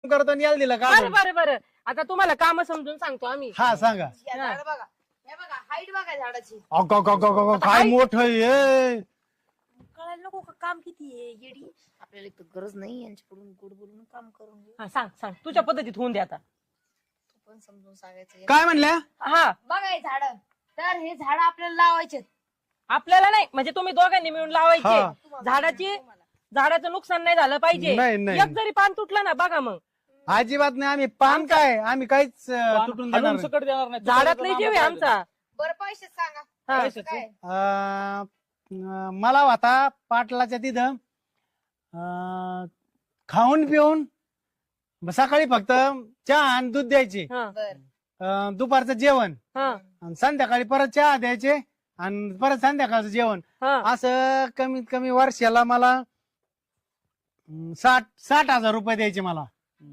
करतो आणि याला दिलं का बरं बरं बरं आता तुम्हाला काम समजून सांगतो आम्ही. हा सांगा. या झाड बघा, हे बघा हाईट बघा झाडाची. काय मोठं आहे. कळायला नको का काम किती आहे येडी. आपल्याला एक तर गरज नाही यांच्याकडून गोड बोलून काम करून घे. हा सांग सांग तुझ्या पद्धतीत होऊन दे आता. तू पण समजून सांगायचं. काय म्हणल्या? हा बघा हे झाड, तर हे झाड आपल्याला लावायचे. आपल्याला नाही म्हणजे तुम्ही दोघांनी मिळून लावायचे. हा. झाडाचं नुकसान नाही झालं पाहिजे. नाही, नाही. एक जरी पान तुटलं ना बघा मग अजिबात नाही. आम्ही पान काय आम्ही काहीच तुटून देणार हलवून नाही. सकट देणार नाही. झाडातला जीव आहे आमचा. बरं पैसे सांगा. हा. पैसे काय? मला होता पाटलाच्या तिथं खाऊन पिऊन सकाळी फक्त चहा आणि दूध द्यायचे. हा, बर दुपारचं जेवण हा, आणि संध्याकाळी परत चहा द्यायचे आणि परत संध्याकाळचं जेवण. हा. असं कमीत कमी वर्षाला मला 60,000 रुपये द्यायचे मला.